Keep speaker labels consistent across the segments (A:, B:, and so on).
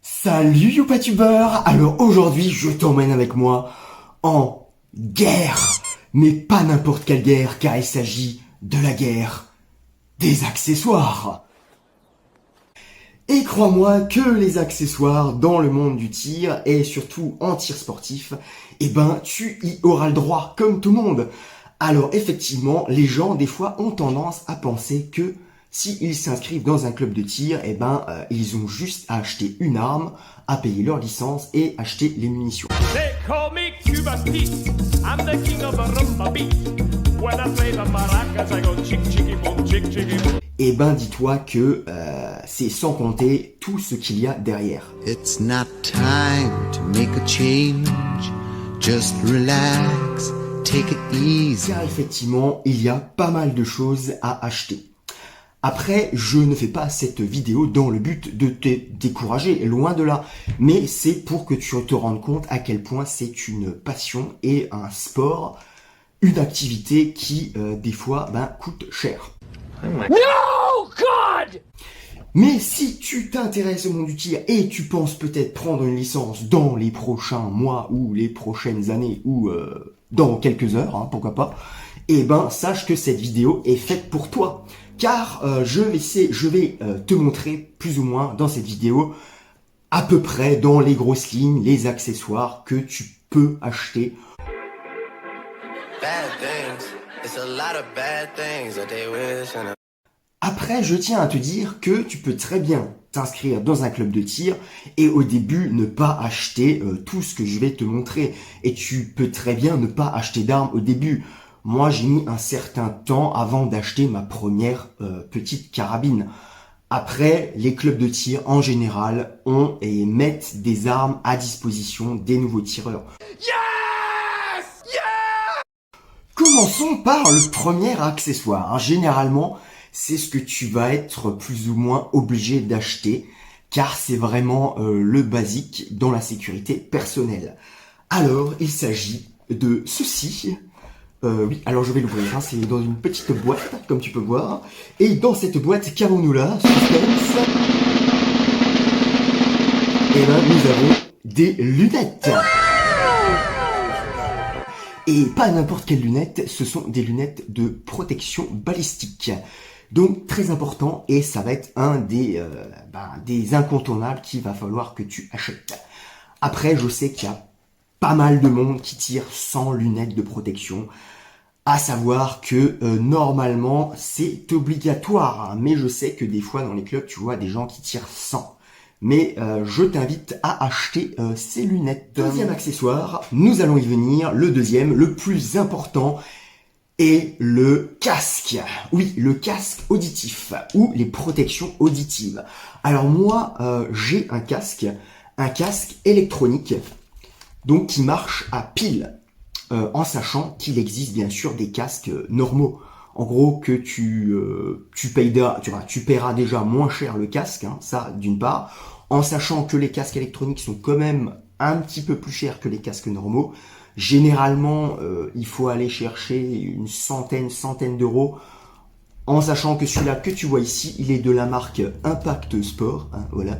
A: Salut YouPatubers. Alors aujourd'hui je t'emmène avec moi en guerre. Mais pas n'importe quelle guerre, car il s'agit de la guerre des accessoires. Et crois-moi que les accessoires dans le monde du tir, et surtout en tir sportif, tu y auras le droit, comme tout le monde. Alors effectivement, les gens des fois ont tendance à penser que s'ils s'inscrivent dans un club de tir, ils ont juste à acheter une arme, à payer leur licence et acheter les munitions.
B: They call me Cuba Pete. I'm the king of the rumba beat. When I play the maracas, I go chick chicky boom, chick chicky boom.
A: Dis-toi que c'est sans compter tout ce qu'il y a derrière.
C: It's not time to make a change. Just relax, take it easy.
A: Car effectivement, il y a pas mal de choses à acheter. Après, je ne fais pas cette vidéo dans le but de te décourager, loin de là. Mais c'est pour que tu te rendes compte à quel point c'est une passion et un sport, une activité qui, des fois, coûte cher.
B: No, God!
A: Mais si tu t'intéresses au monde du tir et tu penses peut-être prendre une licence dans les prochains mois ou les prochaines années ou dans quelques heures, pourquoi pas, sache que cette vidéo est faite pour toi. Car je vais te montrer plus ou moins dans cette vidéo à peu près dans les grosses lignes les accessoires que tu peux acheter.
D: Bad things. It's a lot of bad things that they wish and
A: Après, je tiens à te dire que tu peux très bien t'inscrire dans un club de tir et au début ne pas acheter tout ce que je vais te montrer. Et tu peux très bien ne pas acheter d'armes au début. Moi, j'ai mis un certain temps avant d'acheter ma première petite carabine. Après, les clubs de tir en général ont et mettent des armes à disposition des nouveaux tireurs.
B: Yes! Yeah!
A: Commençons par le premier accessoire. Généralement, c'est ce que tu vas être plus ou moins obligé d'acheter, car c'est vraiment le basique dans la sécurité personnelle. Alors, il s'agit de ceci. Oui, alors je vais l'ouvrir, c'est dans une petite boîte, comme tu peux voir. Et dans cette boîte, qu'avons-nous là? Suspense. Nous avons des lunettes. Et pas n'importe quelles lunettes, ce sont des lunettes de protection balistique. Donc très important, et ça va être un des incontournables qu'il va falloir que tu achètes. Après, je sais qu'il y a pas mal de monde qui tire sans lunettes de protection. À savoir que normalement c'est obligatoire, mais je sais que des fois dans les clubs tu vois des gens qui tirent sans. Mais je t'invite à acheter ces lunettes. Deuxième accessoire, nous allons y venir. Le deuxième, le plus important, est le casque. Oui, le casque auditif ou les protections auditives. Alors moi, j'ai un casque électronique, donc qui marche à pile. En sachant qu'il existe bien sûr des casques normaux. En gros que tu paieras déjà moins cher le casque, ça d'une part, en sachant que les casques électroniques sont quand même un petit peu plus chers que les casques normaux. Généralement, il faut aller chercher une centaine d'euros, en sachant que celui-là que tu vois ici, il est de la marque Impact Sport, voilà.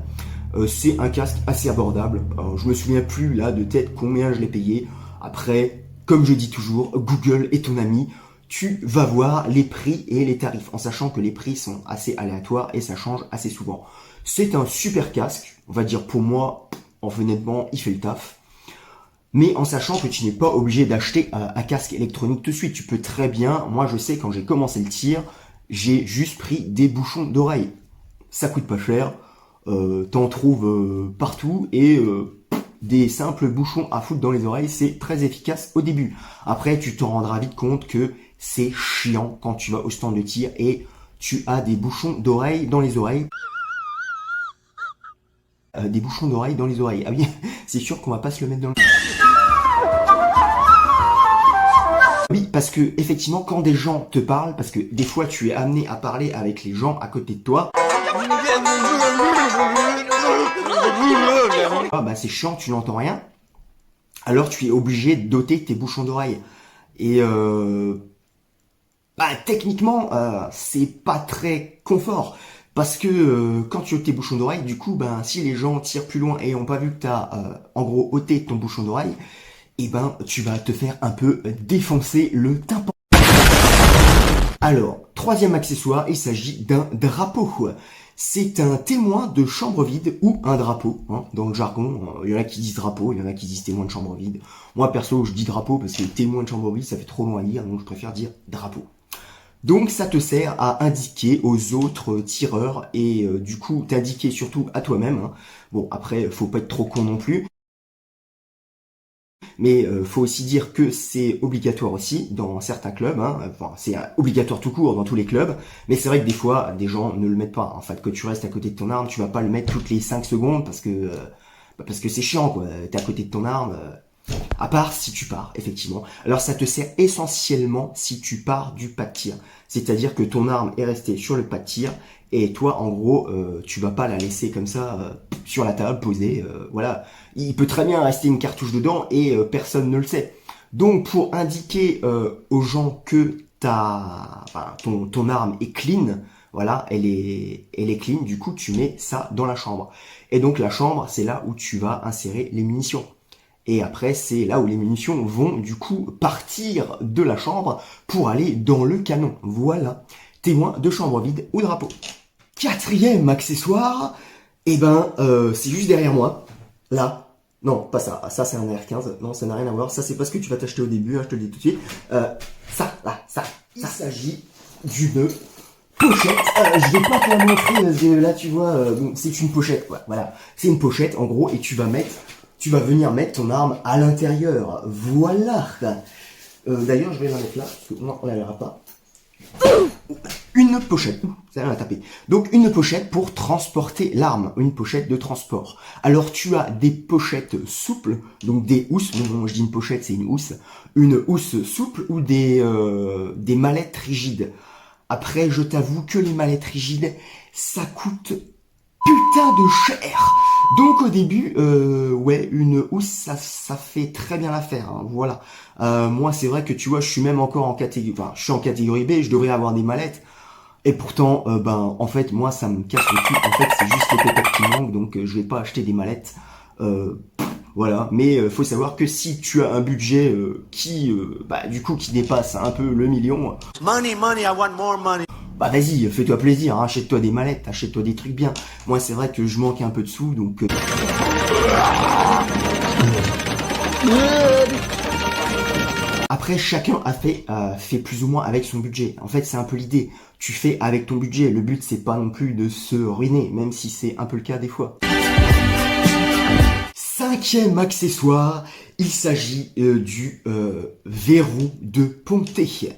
A: C'est un casque assez abordable. Alors, je me souviens plus là de tête combien je l'ai payé. Après, comme je dis toujours, Google est ton ami. Tu vas voir les prix et les tarifs, en sachant que les prix sont assez aléatoires et ça change assez souvent. C'est un super casque, on va dire pour moi, honnêtement, il fait le taf. Mais en sachant que tu n'es pas obligé d'acheter un casque électronique tout de suite. Tu peux très bien, moi je sais quand j'ai commencé le tir, j'ai juste pris des bouchons d'oreille. Ça coûte pas cher, t'en trouves partout et des simples bouchons à foutre dans les oreilles, c'est très efficace au début. Après, tu t'en rendras vite compte que c'est chiant quand tu vas au stand de tir et tu as des bouchons d'oreille dans les oreilles. Des bouchons d'oreille dans les oreilles. Ah oui, c'est sûr qu'on va pas se le mettre dans le... Oui, parce que effectivement, quand des gens te parlent, parce que des fois tu es amené à parler avec les gens à côté de toi... c'est chiant, tu n'entends rien. Alors tu es obligé de doter tes bouchons d'oreille. Et techniquement, c'est pas très confort. Parce que quand tu ôtes tes bouchons d'oreille, du coup, ben si les gens tirent plus loin et ont pas vu que t'as en gros ôté ton bouchon d'oreille, et ben tu vas te faire un peu défoncer le tympan. Alors, troisième accessoire, il s'agit d'un drapeau. C'est un témoin de chambre vide ou un drapeau, hein, dans le jargon. Il y en a qui disent drapeau, il y en a qui disent témoin de chambre vide. Moi perso, je dis drapeau parce que témoin de chambre vide, ça fait trop long à lire, donc je préfère dire drapeau. Donc ça te sert à indiquer aux autres tireurs et du coup t'indiquer surtout à toi-même. Hein. Bon, après, faut pas être trop con non plus. Mais faut aussi dire que c'est obligatoire aussi dans certains clubs. Hein. Enfin, c'est obligatoire tout court dans tous les clubs. Mais c'est vrai que des fois, des gens ne le mettent pas. En fait, que tu restes à côté de ton arme, tu vas pas le mettre toutes les 5 secondes parce que c'est chiant, quoi. T'es à côté de ton arme. À part si tu pars, effectivement. Alors ça te sert essentiellement si tu pars du pas de tir. C'est-à-dire que ton arme est restée sur le pas de tir et toi, en gros, tu vas pas la laisser comme ça sur la table, posée. Voilà. Il peut très bien rester une cartouche dedans et personne ne le sait. Donc pour indiquer aux gens que ton arme est clean, voilà, elle est clean, du coup tu mets ça dans la chambre. Et donc la chambre, c'est là où tu vas insérer les munitions. Et après, c'est là où les munitions vont du coup partir de la chambre pour aller dans le canon. Voilà. Témoin de chambre vide ou drapeau. Quatrième accessoire, eh ben, c'est juste derrière moi. Là. Non, pas ça. Ça, c'est un R15. Non, ça n'a rien à voir. Ça, c'est pas ce que tu vas t'acheter au début, hein, je te le dis tout de suite. Ça, là, ça. Il s'agit d'une pochette. Je vais pas te la montrer parce que là, tu vois, bon, c'est une pochette, quoi. Voilà. C'est une pochette, en gros, et tu vas venir mettre ton arme à l'intérieur. Voilà. D'ailleurs, je vais la mettre là, parce que non, on la verra pas. Une pochette. Ça va taper. Donc, une pochette pour transporter l'arme. Une pochette de transport. Alors, tu as des pochettes souples, donc des housses. Bon, je dis une pochette, c'est une housse. Une housse souple ou des mallettes rigides. Après, je t'avoue que les mallettes rigides, ça coûte putain de cher. Donc au début, ouais, une housse, ça fait très bien l'affaire. Hein, voilà. Moi, c'est vrai que tu vois, je suis même encore en catégorie, enfin, je suis en catégorie B, je devrais avoir des mallettes. Et pourtant, en fait, moi, ça me casse le cul. En fait, c'est juste les pépettes qui manquent, donc je vais pas acheter des mallettes. Voilà. Mais faut savoir que si tu as un budget qui dépasse un peu le million.
C: Money, money, I want more money.
A: Bah vas-y, fais-toi plaisir, hein, achète-toi des mallettes, achète-toi des trucs bien. Moi c'est vrai que je manque un peu de sous, donc... Après, chacun fait plus ou moins avec son budget. En fait, c'est un peu l'idée. Tu fais avec ton budget. Le but, c'est pas non plus de se ruiner, même si c'est un peu le cas des fois. Cinquième accessoire, il s'agit du verrou de ponté.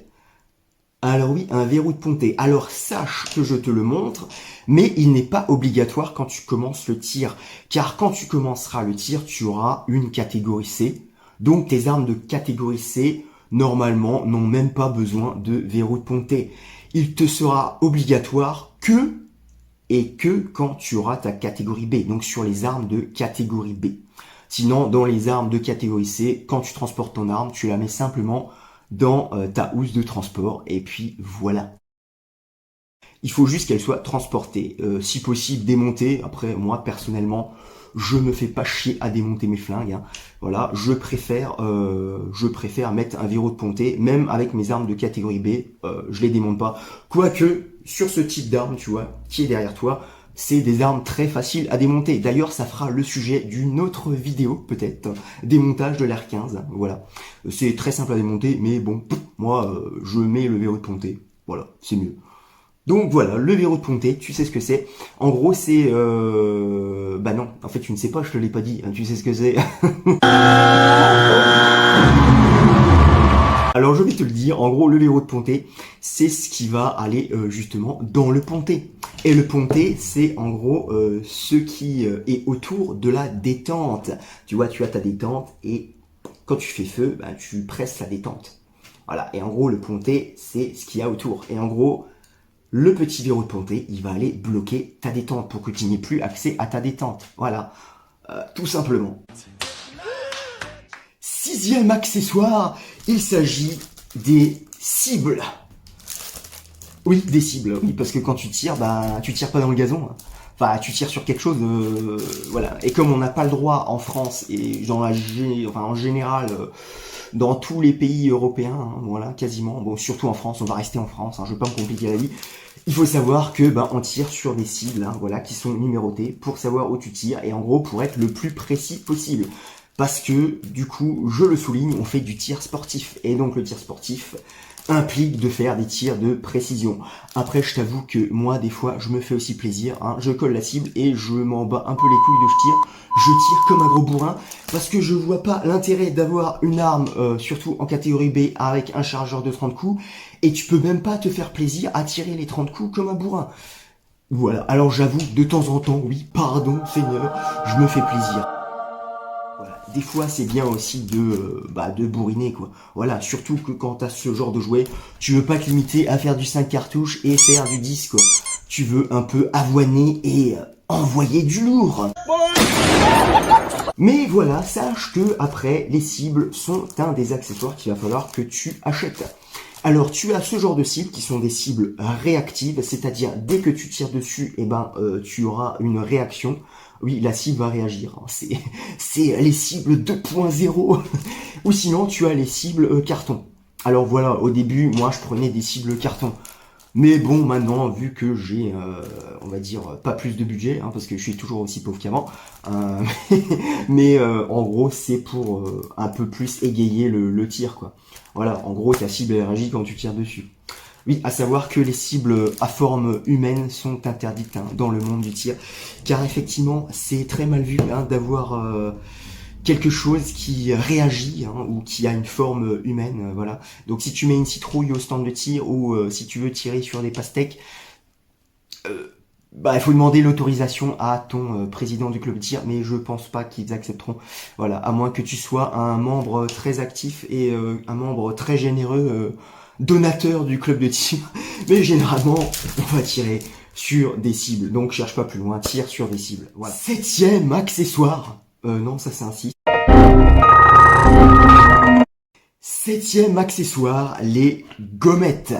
A: Alors oui, un verrou de ponté. Alors sache que je te le montre, mais il n'est pas obligatoire quand tu commences le tir. Car quand tu commenceras le tir, tu auras une catégorie C. Donc tes armes de catégorie C, normalement, n'ont même pas besoin de verrou de ponté. Il te sera obligatoire que quand tu auras ta catégorie B. Donc sur les armes de catégorie B. Sinon, dans les armes de catégorie C, quand tu transportes ton arme, tu la mets simplement dans ta housse de transport et puis voilà. Il faut juste qu'elle soit transportée, si possible démontée. Après moi personnellement je me fais pas chier à démonter mes flingues, hein. Voilà, je préfère mettre un verrou de ponté, même avec mes armes de catégorie B, je les démonte pas. Quoique sur ce type d'arme, tu vois, qui est derrière toi, c'est des armes très faciles à démonter. D'ailleurs, ça fera le sujet d'une autre vidéo, peut-être, démontage de l'R15. Voilà. C'est très simple à démonter, mais bon, moi, je mets le verrou de ponté. Voilà, c'est mieux. Donc voilà, le verrou de ponté, tu sais ce que c'est. En gros, c'est... Bah non, en fait, tu ne sais pas, je te l'ai pas dit. Hein, tu sais ce que c'est. Alors je vais te le dire, en gros le verrou de ponté, c'est ce qui va aller justement dans le ponté. Et le ponté, c'est en gros ce qui est autour de la détente. Tu vois, tu as ta détente et quand tu fais feu, bah, tu presses la détente. Voilà, et en gros le ponté, c'est ce qu'il y a autour. Et en gros, le petit verrou de ponté, il va aller bloquer ta détente pour que tu n'aies plus accès à ta détente. Voilà, tout simplement. Sixième accessoire, il s'agit des cibles. Oui, des cibles, oui, parce que quand tu tires, bah, tu tires pas dans le gazon. Hein. Enfin, tu tires sur quelque chose, voilà. Et comme on n'a pas le droit en France et en général, dans tous les pays européens, hein, voilà, quasiment. Bon, surtout en France, on va rester en France. Hein, je veux pas me compliquer la vie. Il faut savoir que, ben, on tire sur des cibles, hein, voilà, qui sont numérotées pour savoir où tu tires et en gros pour être le plus précis possible. Parce que, du coup, je le souligne, on fait du tir sportif et donc le tir sportif implique de faire des tirs de précision. Après, je t'avoue que moi, des fois, je me fais aussi plaisir. Hein. Je colle la cible et je m'en bats un peu les couilles de je tire. Je tire comme un gros bourrin parce que je vois pas l'intérêt d'avoir une arme, surtout en catégorie B, avec un chargeur de 30 coups. Et tu peux même pas te faire plaisir à tirer les 30 coups comme un bourrin. Voilà. Alors j'avoue, de temps en temps, oui, pardon, Seigneur, je me fais plaisir. Voilà. Des fois, c'est bien aussi de bourriner, quoi. Voilà, surtout que quand t'as ce genre de jouet, tu veux pas te limiter à faire du 5 cartouches et faire du 10, quoi. Tu veux un peu avoiner et envoyer du lourd. Mais voilà, sache que après, les cibles sont un des accessoires qu'il va falloir que tu achètes. Alors, tu as ce genre de cibles qui sont des cibles réactives, c'est-à-dire dès que tu tires dessus, tu auras une réaction. Oui, la cible va réagir. Hein. C'est les cibles 2.0. Ou sinon, tu as les cibles carton. Alors voilà, au début, moi, je prenais des cibles carton. Mais bon, maintenant, vu que j'ai, on va dire, pas plus de budget, hein, parce que je suis toujours aussi pauvre qu'avant, mais en gros, c'est pour un peu plus égayer le tir, quoi. Voilà, en gros, ta cible elle réagit quand tu tires dessus. Oui, à savoir que les cibles à forme humaine sont interdites, hein, dans le monde du tir, car effectivement, c'est très mal vu, hein, d'avoir quelque chose qui réagit, hein, ou qui a une forme humaine, voilà. Donc si tu mets une citrouille au stand de tir ou si tu veux tirer sur des pastèques, il faut demander l'autorisation à ton président du club de tir, mais je pense pas qu'ils accepteront. Voilà, à moins que tu sois un membre très actif et un membre très généreux, donateur du club de tir. Mais généralement, on va tirer sur des cibles. Donc cherche pas plus loin, tire sur des cibles. Voilà. 7e accessoire. Non, ça c'est un 6. 7e accessoire, les gommettes.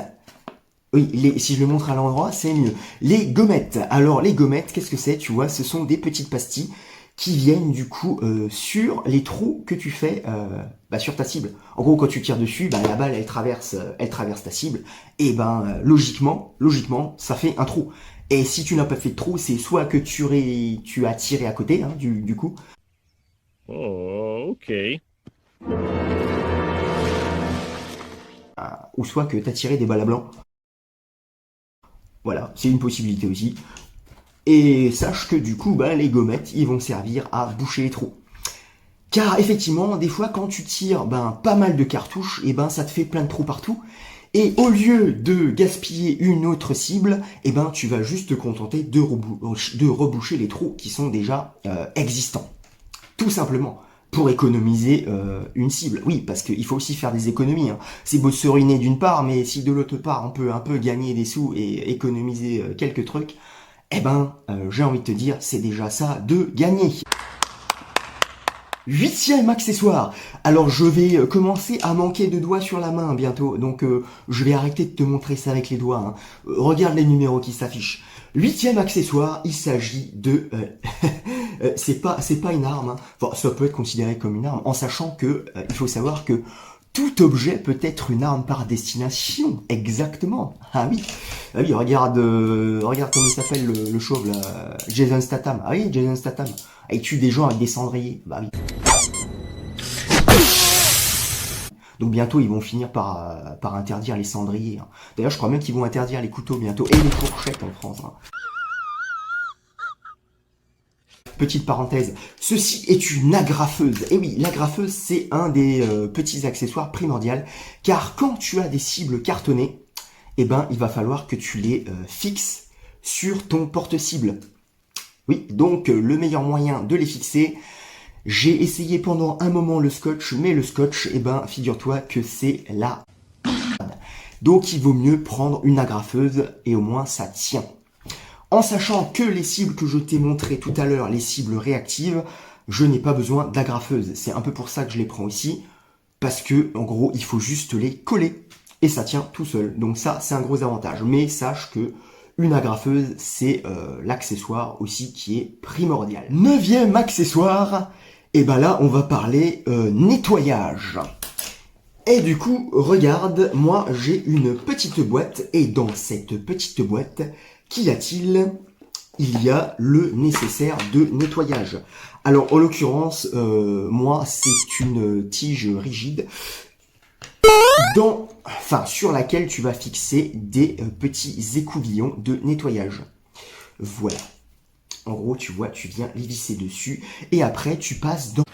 A: Oui, si je le montre à l'endroit, c'est mieux. Les gommettes. Alors, les gommettes, qu'est-ce que c'est? Tu vois, ce sont des petites pastilles qui viennent du coup sur les trous que tu fais sur ta cible. En gros, quand tu tires dessus, la balle, elle traverse ta cible. Et logiquement, ça fait un trou. Et si tu n'as pas fait de trou, c'est soit que tu as tiré à côté, hein, du coup.
B: Oh, ok.
A: Ou soit que tu as tiré des balles à blanc. Voilà, c'est une possibilité aussi. Et sache que du coup, les gommettes, ils vont servir à boucher les trous. Car effectivement, des fois, quand tu tires pas mal de cartouches, ça te fait plein de trous partout. Et au lieu de gaspiller une autre cible, tu vas juste te contenter de reboucher les trous qui sont déjà existants. Tout simplement. Pour économiser une cible. Oui, parce qu'il faut aussi faire des économies. Hein. C'est beau de se ruiner d'une part, mais si de l'autre part on peut un peu gagner des sous et économiser quelques trucs, j'ai envie de te dire, c'est déjà ça de gagner. 8e accessoire. Alors je vais commencer à manquer de doigts sur la main bientôt, donc je vais arrêter de te montrer ça avec les doigts. Hein. Regarde les numéros qui s'affichent. 8e accessoire, il s'agit de... c'est pas une arme, hein. Enfin, ça peut être considéré comme une arme, en sachant que il faut savoir que tout objet peut être une arme par destination. Exactement. Ah oui, regarde comment il s'appelle le chauve là, Jason Statham. Ah oui, Jason Statham. Il tue des gens avec des cendriers. Bah oui. Donc bientôt ils vont finir par interdire les cendriers. Hein. D'ailleurs je crois même qu'ils vont interdire les couteaux bientôt et les fourchettes en France. Hein. Petite parenthèse, ceci est une agrafeuse. Et oui, l'agrafeuse c'est un des petits accessoires primordiaux car quand tu as des cibles cartonnées, il va falloir que tu les fixes sur ton porte-cible. Oui, donc le meilleur moyen de les fixer, j'ai essayé pendant un moment le scotch, mais le scotch, figure-toi que c'est la... Donc il vaut mieux prendre une agrafeuse et au moins ça tient. En sachant que les cibles que je t'ai montrées tout à l'heure, les cibles réactives, je n'ai pas besoin d'agrafeuse. C'est un peu pour ça que je les prends ici, parce que en gros, il faut juste les coller. et ça tient tout seul. Donc ça, c'est un gros avantage. Mais sache que une agrafeuse, c'est l'accessoire aussi qui est primordial. 9e accessoire, et ben là, on va parler nettoyage. Et du coup, regarde, moi j'ai une petite boîte, et dans cette petite boîte, qu'y a-t-il? Il y a le nécessaire de nettoyage. Alors en l'occurrence, moi c'est une tige rigide sur laquelle tu vas fixer des petits écouvillons de nettoyage. Voilà. En gros, tu vois, tu viens les visser dessus et après tu passes dans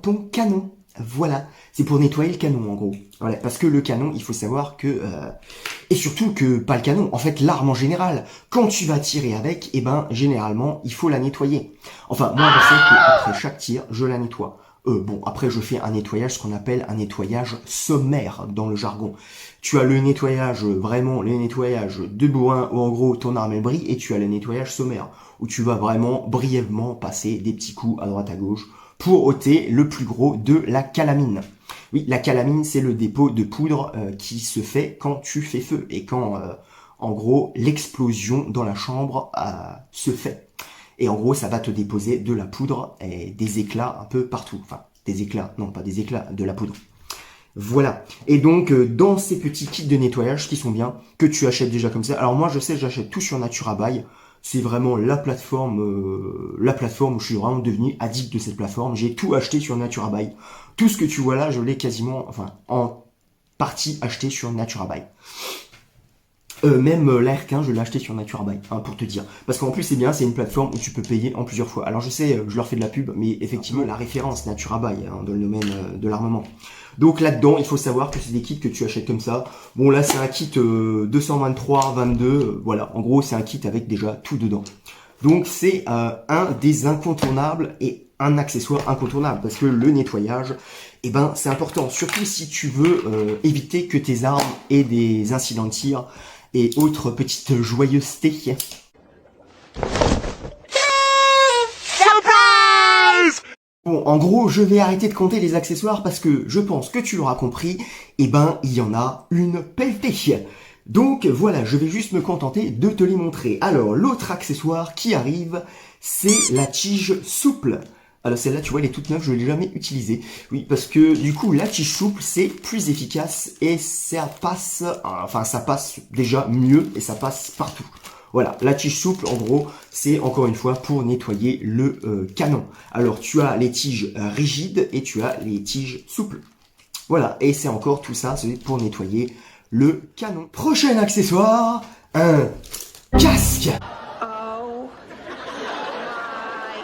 A: ton canon. Voilà, c'est pour nettoyer le canon en gros. Voilà, parce que le canon, il faut savoir que et surtout que pas le canon, en fait l'arme en général. Quand tu vas tirer avec, eh ben généralement il faut la nettoyer. Enfin, moi je sais qu'après chaque tir, je la nettoie. Bon, après je fais un nettoyage, ce qu'on appelle un nettoyage sommaire dans le jargon. Tu as le nettoyage, vraiment le nettoyage de bourrin où en gros ton arme elle brille, et tu as le nettoyage sommaire où tu vas vraiment brièvement passer des petits coups à droite à gauche pour ôter le plus gros de la calamine. Oui, la calamine, c'est le dépôt de poudre qui se fait quand tu fais feu et quand, en gros, l'explosion dans la chambre se fait. Et en gros, ça va te déposer de la poudre et des éclats un peu partout. Enfin, des éclats, non pas des éclats, de la poudre. Voilà. Et donc, dans ces petits kits de nettoyage qui sont bien, que tu achètes déjà comme ça. Alors moi, je sais, j'achète tout sur NaturaBuy. C'est vraiment la plateforme où je suis vraiment devenu addict de cette plateforme. J'ai tout acheté sur NaturaBuy. Tout ce que tu vois là, je l'ai quasiment, enfin, en partie acheté sur NaturaBuy. Même l'AR15, je l'ai acheté sur NaturaBuy, hein, pour te dire. Parce qu'en plus, c'est bien, c'est une plateforme où tu peux payer en plusieurs fois. Alors je sais, je leur fais de la pub, mais effectivement, la référence NaturaBuy, hein, dans le domaine de l'armement. Donc là-dedans, il faut savoir que c'est des kits que tu achètes comme ça. Bon, là, c'est un kit 223, 22, voilà. En gros, c'est un kit avec déjà tout dedans. Donc c'est un des incontournables et un accessoire incontournable, parce que le nettoyage, eh ben, c'est important. Surtout si tu veux éviter que tes armes aient des incidents de tir et autres petites joyeusetés. Bon, en gros, je vais arrêter de compter les accessoires parce que je pense que tu l'auras compris, eh ben, il y en a une pelletée. Donc voilà, je vais juste me contenter de te les montrer. Alors, l'autre accessoire qui arrive, c'est la tige souple. Alors celle-là, tu vois, elle est toute neuve, je ne l'ai jamais utilisée. Oui, parce que du coup, la tige souple, c'est plus efficace et ça passe déjà mieux et ça passe partout. Voilà, la tige souple, en gros, c'est encore une fois pour nettoyer le canon. Alors, tu as les tiges rigides et tu as les tiges souples. Voilà, et c'est encore tout ça, c'est pour nettoyer le canon. Prochain accessoire, un casque.
E: Oh my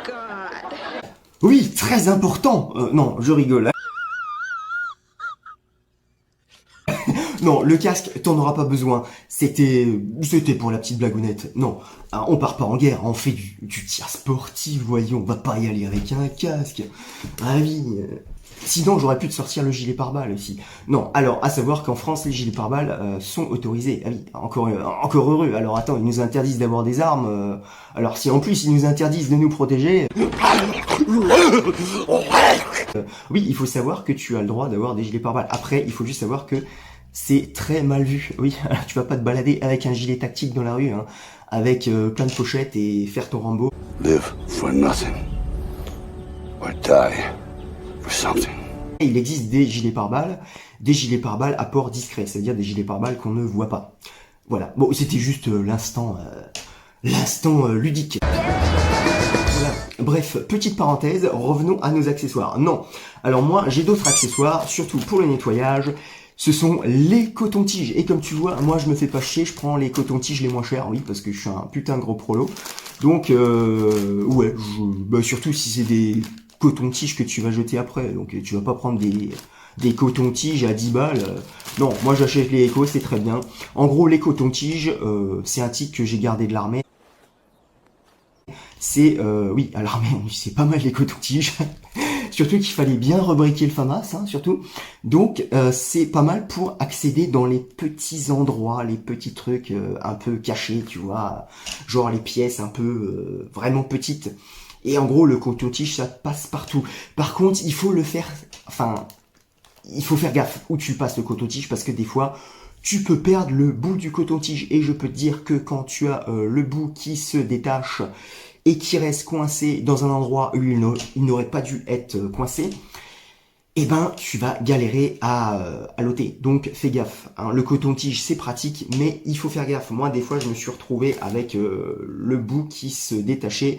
E: God.
A: Oui, très important. Non, je rigole. Non, le casque, t'en auras pas besoin. C'était pour la petite blagounette. Non, hein, on part pas en guerre, on fait du tir sportif, voyons, on va pas y aller avec un casque. Ah oui. Sinon, j'aurais pu te sortir le gilet pare-balles aussi. Non, alors, à savoir qu'en France, les gilets pare-balles sont autorisés. Ah oui, encore heureux. Alors attends, ils nous interdisent d'avoir des armes. Alors si en plus ils nous interdisent de nous protéger... oui, il faut savoir que tu as le droit d'avoir des gilets pare-balles. Après, il faut juste savoir que c'est très mal vu. Oui, tu vas pas te balader avec un gilet tactique dans la rue, hein, avec plein de pochettes et faire ton Rambo.
F: Live for nothing or die for something.
A: Il existe des gilets pare-balles à port discret, c'est-à-dire des gilets pare-balles qu'on ne voit pas. Voilà. Bon, c'était juste l'instant ludique. Voilà. Bref, petite parenthèse, revenons à nos accessoires. Non. Alors moi, j'ai d'autres accessoires, surtout pour le nettoyage. Ce sont les cotons-tiges. Et comme tu vois, moi je me fais pas chier, je prends les cotons-tiges les moins chers, oui, parce que je suis un putain de gros prolo. Donc, ouais, surtout si c'est des cotons-tiges que tu vas jeter après. Donc tu vas pas prendre des cotons-tiges à 10 balles. Non, moi j'achète les Eco, c'est très bien. En gros, les cotons-tiges, c'est un tic que j'ai gardé de l'armée. C'est, oui, à l'armée, c'est pas mal les cotons-tiges. Surtout qu'il fallait bien rebriquer le FAMAS, hein, surtout. Donc, c'est pas mal pour accéder dans les petits endroits, les petits trucs un peu cachés, tu vois. Genre les pièces un peu vraiment petites. Et en gros, le coton-tige, ça passe partout. Par contre, il faut le faire... Enfin, il faut faire gaffe où tu passes le coton-tige parce que des fois, tu peux perdre le bout du coton-tige. Et je peux te dire que quand tu as le bout qui se détache et qui reste coincé dans un endroit où il n'aurait pas dû être coincé, eh ben, tu vas galérer à l'ôter. Donc, fais gaffe. Hein. Le coton-tige, c'est pratique, mais il faut faire gaffe. Moi, des fois, je me suis retrouvé avec le bout qui se détachait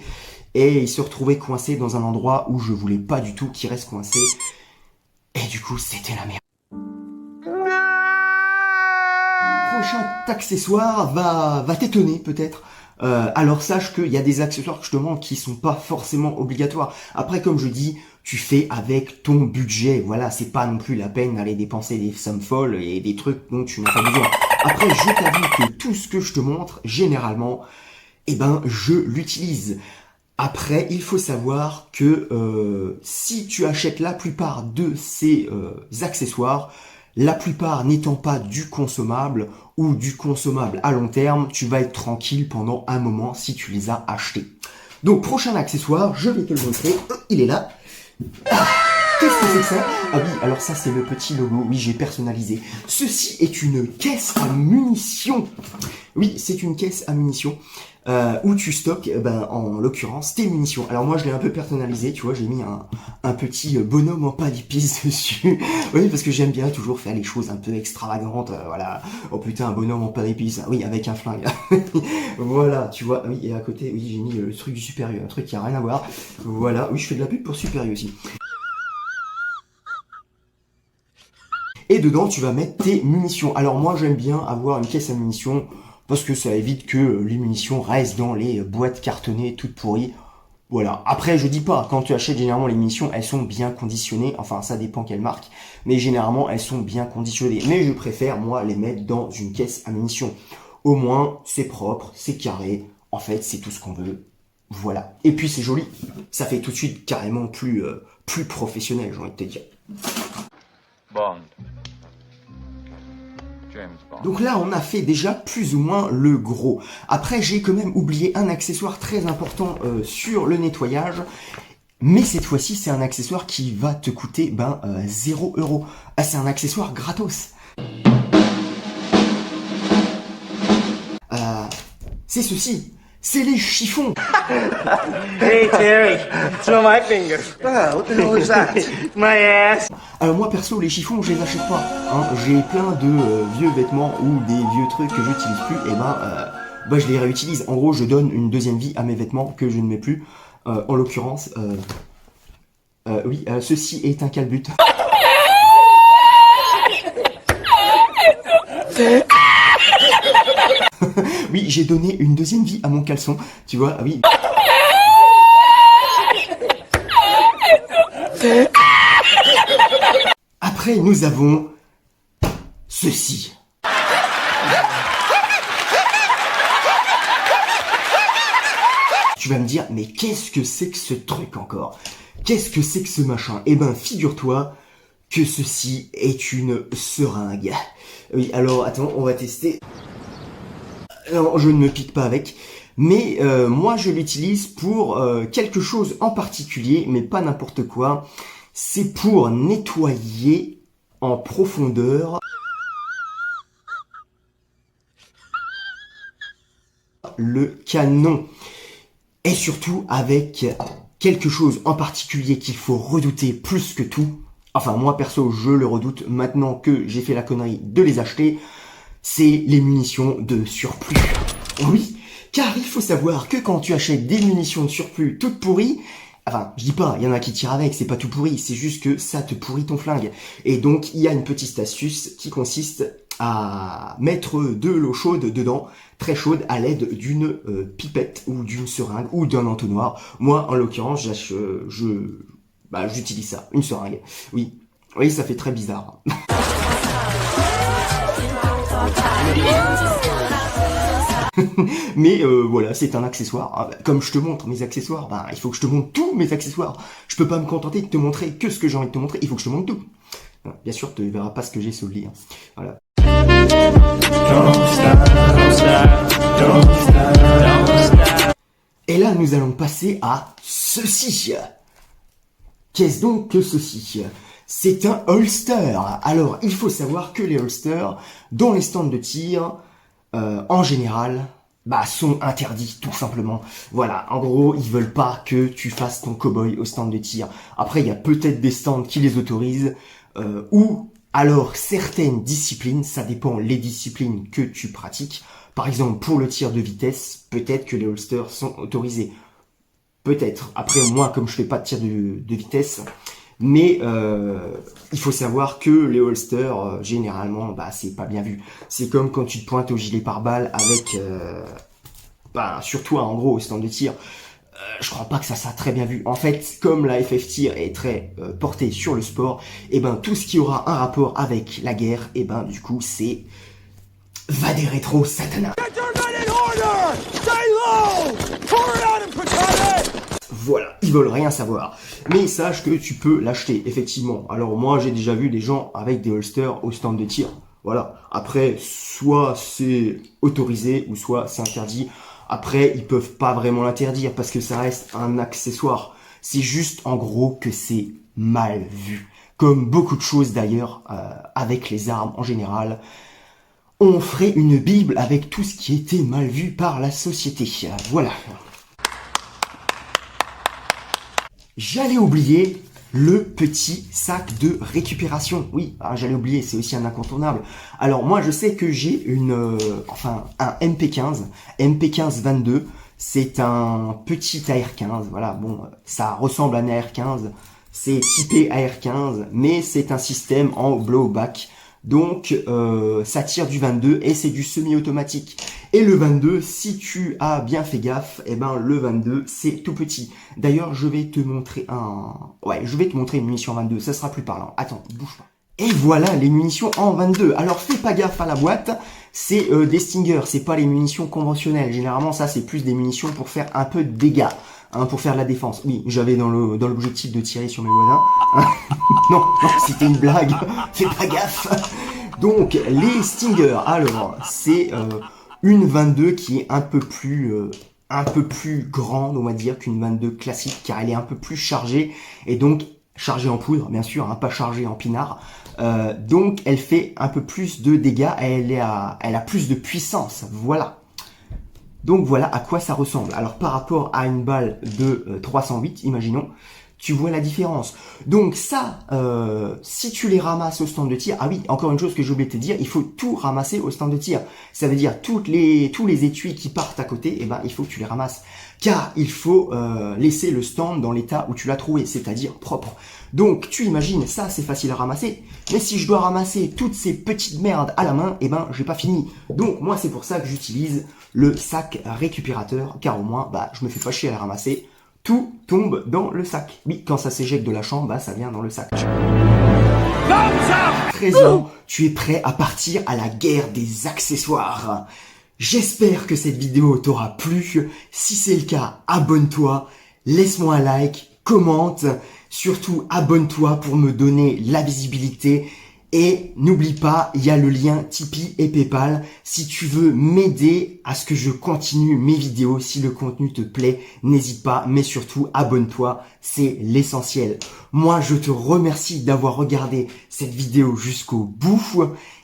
A: et il se retrouvait coincé dans un endroit où je voulais pas du tout qu'il reste coincé. Et du coup, c'était la merde. Prochain accessoire va t'étonner peut-être. Alors sache qu'il y a des accessoires que je te montre qui sont pas forcément obligatoires. Après, comme je dis, tu fais avec ton budget. Voilà, c'est pas non plus la peine d'aller dépenser des sommes folles et des trucs dont tu n'as pas besoin. Après, je t'avoue que tout ce que je te montre, généralement, eh ben, je l'utilise. Après, il faut savoir que si tu achètes la plupart de ces accessoires, la plupart n'étant pas du consommable ou du consommable à long terme, tu vas être tranquille pendant un moment si tu les as achetés. Donc, prochain accessoire, je vais te le montrer. Il est là. Ah, qu'est-ce que c'est que ça? Ah oui, alors ça c'est le petit logo, oui j'ai personnalisé. Ceci est une caisse à munitions. Oui, c'est une caisse à munitions où tu stockes, en l'occurrence, tes munitions. Alors moi je l'ai un peu personnalisé, tu vois, j'ai mis un petit bonhomme en pas d'épices dessus. Oui, parce que j'aime bien toujours faire les choses un peu extravagantes, voilà. Oh putain, un bonhomme en pas d'épices, oui, avec un flingue. Voilà, tu vois, oui, et à côté, oui, j'ai mis le truc du Super U, un truc qui a rien à voir. Voilà, oui, je fais de la pub pour Super U aussi. Et dedans, tu vas mettre tes munitions. Alors moi, j'aime bien avoir une caisse à munitions parce que ça évite que les munitions restent dans les boîtes cartonnées toutes pourries. Voilà. Après, je dis pas, quand tu achètes généralement les munitions, elles sont bien conditionnées. Enfin, ça dépend quelle marque. Mais généralement, elles sont bien conditionnées. Mais je préfère, moi, les mettre dans une caisse à munitions. Au moins, c'est propre, c'est carré. En fait, c'est tout ce qu'on veut. Voilà. Et puis, c'est joli. Ça fait tout de suite carrément plus professionnel, j'ai envie de te dire.
G: Bond. James Bond.
A: Donc là, on a fait déjà plus ou moins le gros. Après, j'ai quand même oublié un accessoire très important sur le nettoyage. Mais cette fois-ci, c'est un accessoire qui va te coûter 0 €. Ah, c'est un accessoire gratos. C'est ceci. C'est les chiffons.
H: Hey Terry, smell my finger. Oh, what the hell is that? My ass.
A: Alors moi perso, les chiffons, je les achète pas. Hein. J'ai plein de vieux vêtements ou des vieux trucs que j'utilise plus. Et je les réutilise. En gros, je donne une deuxième vie à mes vêtements que je ne mets plus. En l'occurrence, oui, ceci est un calbut. Oui, j'ai donné une deuxième vie à mon caleçon, tu vois, ah oui. Après, nous avons ceci. Tu vas me dire, mais qu'est-ce que c'est que ce truc encore? Qu'est-ce que c'est que ce machin? Eh ben, figure-toi que ceci est une seringue. Oui, alors, attends, on va tester. Non, je ne me pique pas avec, mais moi je l'utilise pour quelque chose en particulier, mais pas n'importe quoi. C'est pour nettoyer en profondeur le canon. Et surtout avec quelque chose en particulier qu'il faut redouter plus que tout. Enfin, moi perso, je le redoute maintenant que j'ai fait la connerie de les acheter. C'est les munitions de surplus. Oui, car il faut savoir que quand tu achètes des munitions de surplus toutes pourries, enfin, je dis pas, il y en a qui tirent avec, c'est pas tout pourri, c'est juste que ça te pourrit ton flingue. Et donc, il y a une petite astuce qui consiste à mettre de l'eau chaude dedans, très chaude, à l'aide d'une pipette ou d'une seringue ou d'un entonnoir. Moi, en l'occurrence, j'utilise ça, une seringue. Oui, ça fait très bizarre. Mais voilà, c'est un accessoire. Comme je te montre mes accessoires, il faut que je te montre tous mes accessoires. Je peux pas me contenter de te montrer que ce que j'ai envie de te montrer, il faut que je te montre tout. Bien sûr, tu ne verras pas ce que j'ai sous le lit. Hein. Voilà. Et là, nous allons passer à ceci. Qu'est-ce donc que ceci? c'est un holster. Alors, il faut savoir que les holsters, dans les stands de tir, en général, sont interdits, tout simplement. Voilà, en gros, ils veulent pas que tu fasses ton cow-boy au stand de tir. Après, il y a peut-être des stands qui les autorisent, ou alors certaines disciplines, ça dépend les disciplines que tu pratiques. Par exemple, pour le tir de vitesse, peut-être que les holsters sont autorisés. Peut-être. Après, moi, comme je fais pas de tir de vitesse, mais il faut savoir que les holsters, généralement, c'est pas bien vu. C'est comme quand tu te pointes au gilet pare-balles avec, sur toi, en gros, au stand de tir. Je crois pas que ça soit très bien vu. En fait, comme la FF Tir est très portée sur le sport, et tout ce qui aura un rapport avec la guerre, du coup, c'est va des rétros, Satana. Voilà, ils veulent rien savoir. Mais sache que tu peux l'acheter, effectivement. Alors moi, j'ai déjà vu des gens avec des holsters au stand de tir. Voilà. Après, soit c'est autorisé, ou soit c'est interdit. Après, ils peuvent pas vraiment l'interdire, parce que ça reste un accessoire. C'est juste, en gros, que c'est mal vu. Comme beaucoup de choses, d'ailleurs, avec les armes en général. On ferait une bible avec tout ce qui était mal vu par la société. Voilà. J'allais oublier le petit sac de récupération. Oui, j'allais oublier, c'est aussi un incontournable. Alors moi, je sais que j'ai un MP15, MP15-22. C'est un petit AR-15. Voilà, bon, ça ressemble à un AR-15. C'est typé AR-15, mais c'est un système en blowback. Donc, ça tire du 22 et c'est du semi-automatique. Et le 22, si tu as bien fait gaffe, le 22, c'est tout petit. D'ailleurs, je vais te montrer une munition en 22, ça sera plus parlant. Attends, bouge pas. Et voilà les munitions en 22. Alors, fais pas gaffe à la boîte, c'est des Stinger, c'est pas les munitions conventionnelles. Généralement, ça, c'est plus des munitions pour faire un peu de dégâts. Pour faire de la défense. Oui, j'avais dans l'objectif de tirer sur mes voisins. non, c'était une blague. Fais pas gaffe. Donc, les Stinger. Alors, c'est une 22 qui est un peu plus grande, on va dire, qu'une 22 classique, car elle est un peu plus chargée. Et donc, chargée en poudre, bien sûr, pas chargée en pinard. Donc, elle fait un peu plus de dégâts. Elle a plus de puissance. Voilà. Donc voilà à quoi ça ressemble. Alors par rapport à une balle de 308, imaginons, tu vois la différence. Donc ça, si tu les ramasses au stand de tir, ah oui, encore une chose que j'ai oublié de te dire, il faut tout ramasser au stand de tir. Ça veut dire tous les étuis qui partent à côté, il faut que tu les ramasses. Car il faut laisser le stand dans l'état où tu l'as trouvé, c'est-à-dire propre. Donc tu imagines, ça c'est facile à ramasser, mais si je dois ramasser toutes ces petites merdes à la main, j'ai pas fini. Donc moi c'est pour ça que j'utilise le sac récupérateur, car au moins je me fais pas chier à la ramasser. Tout tombe dans le sac. Oui, quand ça s'éjecte de la chambre, ça vient dans le sac. 13 ans, tu es prêt à partir à la guerre des accessoires. J'espère que cette vidéo t'aura plu. Si c'est le cas, abonne-toi, laisse-moi un like, commente. Surtout, abonne-toi pour me donner la visibilité. Et n'oublie pas, il y a le lien Tipeee et Paypal si tu veux m'aider à ce que je continue mes vidéos. Si le contenu te plaît, n'hésite pas, mais surtout abonne-toi, c'est l'essentiel. Moi, je te remercie d'avoir regardé cette vidéo jusqu'au bout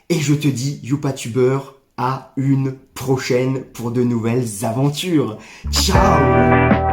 A: et je te dis, YouTuber, à une prochaine pour de nouvelles aventures. Ciao!